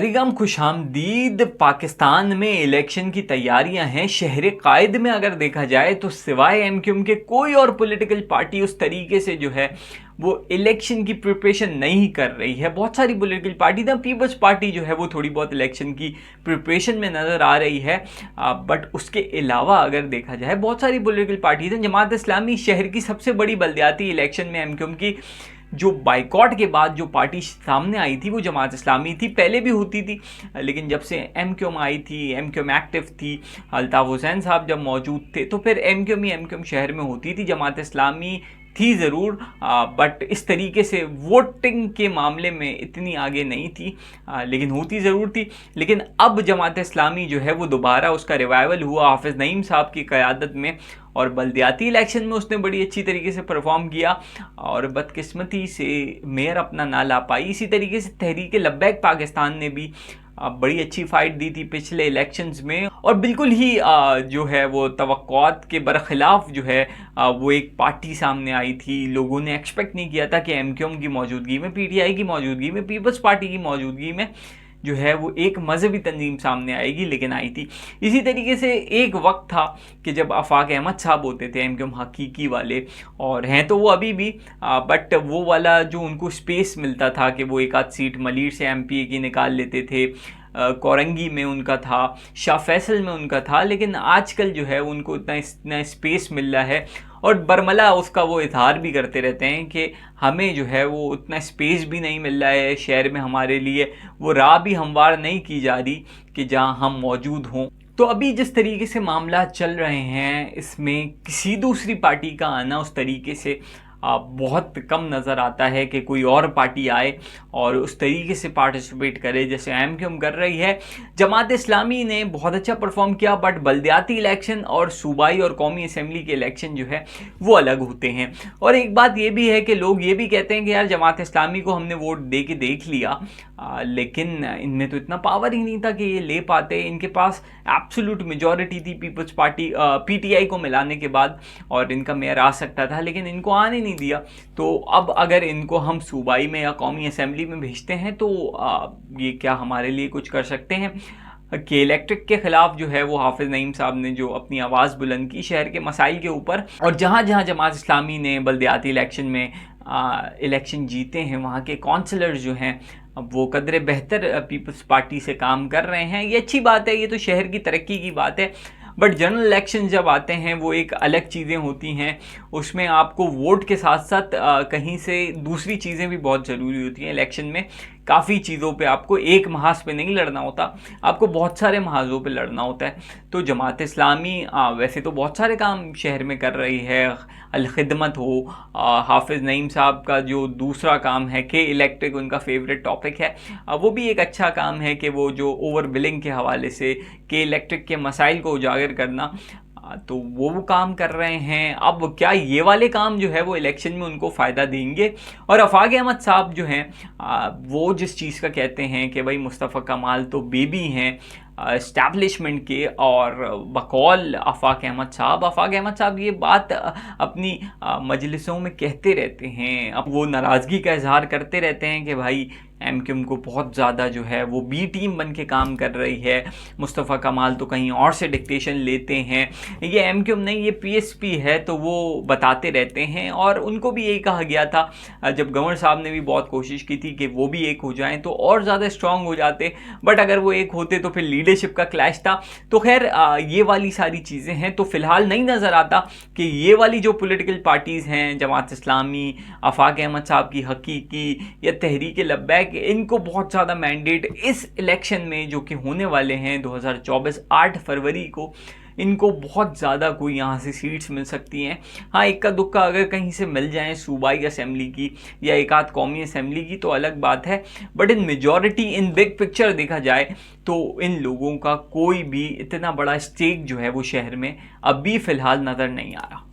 रिगम खुशामदीद। पाकिस्तान में इलेक्शन की तैयारियां हैं। शहर कायद में अगर देखा जाए तो सिवाय एमक्यूएम के कोई और पॉलिटिकल पार्टी उस तरीके से जो है वो इलेक्शन की प्रिपरेशन नहीं कर रही है। बहुत सारी पॉलिटिकल पार्टी ना, पीपल्स पार्टी जो है वो थोड़ी बहुत इलेक्शन की प्रिपरेशन में नज़र आ रही है, बट उसके अलावा अगर देखा जाए बहुत सारी पॉलिटिकल पार्टीज हैं। जमात इस्लामी शहर की सबसे बड़ी बल्दियाती इलेक्शन में एमक्यूएम की जो बाइकॉट के बाद जो पार्टी सामने आई थी वो जमात इस्लामी थी। पहले भी होती थी, लेकिन जब से एमक्यूएम आई थी, एमक्यूएम एक्टिव थी, अल्ताफ हुसैन साहब जब मौजूद थे तो फिर एमक्यूएम ही एमक्यूएम शहर में होती थी। जमात इस्लामी थी ज़रूर, बट इस तरीके से वोटिंग के मामले में इतनी आगे नहीं थी, लेकिन होती ज़रूर थी। लेकिन अब जमात इस्लामी जो है वो दोबारा उसका रिवाइवल हुआ हाफिज़ नईम साहब की क़यादत में, और बल्दियाती इलेक्शन में उसने बड़ी अच्छी तरीके से परफॉर्म किया और बदकिस्मती से मेयर अपना ना ला पाई। इसी तरीके से तहरीक लब्बैक पाकिस्तान ने भी बड़ी अच्छी फाइट दी थी पिछले इलेक्शंस में, और बिल्कुल ही जो है वो तवक्कुआत के बरखिलाफ जो है वो एक पार्टी सामने आई थी। लोगों ने एक्सपेक्ट नहीं किया था कि एमक्यूएम की मौजूदगी में, पीटीआई की मौजूदगी में, पीपल्स पार्टी की मौजूदगी में जो है वो एक मजहबी तंजीम सामने आएगी, लेकिन आई थी। इसी तरीके से एक वक्त था कि जब आफाक अहमद साहब होते थे एमक्यूएम हकीकी वाले, और हैं तो वो अभी भी, बट वो वाला जो उनको स्पेस मिलता था कि वो एक आध सीट मलीर से एमपीए की निकाल लेते थे, कोरंगी में उनका था, शाह फैसल में उनका था, लेकिन आजकल जो है उनको इतना स्पेस मिल रहा है, और बरमला उसका वो इजहार भी करते रहते हैं कि हमें जो है वो उतना स्पेस भी नहीं मिल रहा है शहर में, हमारे लिए वो राह भी हमवार नहीं की जा रही कि जहां हम मौजूद हों। तो अभी जिस तरीके से मामला चल रहे हैं इसमें किसी दूसरी पार्टी का आना उस तरीके से बहुत कम नज़र आता है कि कोई और पार्टी आए और उस तरीके से पार्टिसिपेट करे जैसे एमक्यूएम कर रही है। जमात इस्लामी ने बहुत अच्छा परफॉर्म किया, बट बल्दियाती इलेक्शन और सूबाई और कौमी असम्बली के इलेक्शन जो है वो अलग होते हैं। और एक बात ये भी है कि लोग ये भी कहते हैं कि यार जमात इस्लामी को हमने वोट दे के देख लिया, लेकिन इनमें तो इतना पावर ही नहीं था कि ये ले पाते। इनके पास एब्सोल्यूट मेजॉरिटी थी पीपल्स पार्टी पीटीआई को मिलाने के बाद, और इनका मेयर आ सकता था, लेकिन इनको आने नहीं दिया। तो अब अगर इनको हम सूबाई में या कौमी असेंबली में भेजते हैं तो ये क्या हमारे लिए कुछ कर सकते हैं? कि इलेक्ट्रिक के खिलाफ जो है वो हाफिज़ नईम साहब ने जो अपनी आवाज़ बुलंद की शहर के मसाइल के ऊपर, और जहाँ जहाँ जमात इस्लामी ने बल्दियाती इलेक्शन में इलेक्शन जीते हैं वहाँ के काउंसलर्स जो हैं वो कदरे बेहतर पीपल्स पार्टी से काम कर रहे हैं। ये अच्छी बात है, ये तो शहर की तरक्की की बात है। बट जनरल इलेक्शन जब आते हैं वो एक अलग चीज़ें होती हैं, उसमें आपको वोट के साथ साथ कहीं से दूसरी चीज़ें भी बहुत ज़रूरी होती हैं। इलेक्शन में काफ़ी चीज़ों पे आपको एक महाज पे नहीं लड़ना होता, आपको बहुत सारे महाजों पे लड़ना होता है। तो जमात इस्लामी वैसे तो बहुत सारे काम शहर में कर रही है, अलखिदमत हो, हाफिज़ नईम साहब का जो दूसरा काम है कि इलेक्ट्रिक उनका फेवरेट टॉपिक है, वो भी एक अच्छा काम है कि वो जो ओवर बिलिंग के हवाले से कि इलेक्ट्रिक के मसाइल को उजागर करना, तो वो काम कर रहे हैं। अब क्या ये वाले काम जो है वो इलेक्शन में उनको फ़ायदा देंगे? और आफाक अहमद साहब जो हैं वो जिस चीज़ का कहते हैं कि भाई मुस्तफ़ा कमाल तो बेबी हैं इस्टेब्लिशमेंट के, और बकौल आफाक अहमद साहब ये बात अपनी मजलिसों में कहते रहते हैं। अब वो नाराज़गी का इजहार करते रहते हैं कि भाई एमक्यूएम को बहुत ज़्यादा जो है वो बी टीम बन के काम कर रही है, मुस्तफ़ा कमाल तो कहीं और से डिक्टेशन लेते हैं, ये एमक्यूएम नहीं ये पीएसपी है, तो वो बताते रहते हैं। और उनको भी यही कहा गया था, जब गवर्नर साहब ने भी बहुत कोशिश की थी कि वो भी एक हो जाएं तो और ज़्यादा स्ट्रॉन्ग हो जाते, बट अगर वो एक होते तो फिर लीडरशिप का क्लैश था। तो खैर ये वाली सारी चीज़ें हैं। तो फिलहाल नहीं नज़र आता कि ये वाली जो पॉलिटिकल पार्टीज़ हैं, जमात इस्लामी, आफाक अहमद साहब की हकीकी या तहरीक लब्बैक, इनको बहुत ज़्यादा मैंडेट इस इलेक्शन में जो कि होने वाले हैं 2024 8 फरवरी को, इनको बहुत ज़्यादा कोई यहाँ से सीट्स मिल सकती हैं। हाँ, इक्का दुक्का अगर कहीं से मिल जाएं सूबाई असेंबली की या एक आध कौमी असेंबली की तो अलग बात है, but in majority in big picture देखा जाए तो इन लोगों का कोई भी इतना बड़ा स्टेक जो है वो शहर में अभी फ़िलहाल नज़र नहीं आ रहा।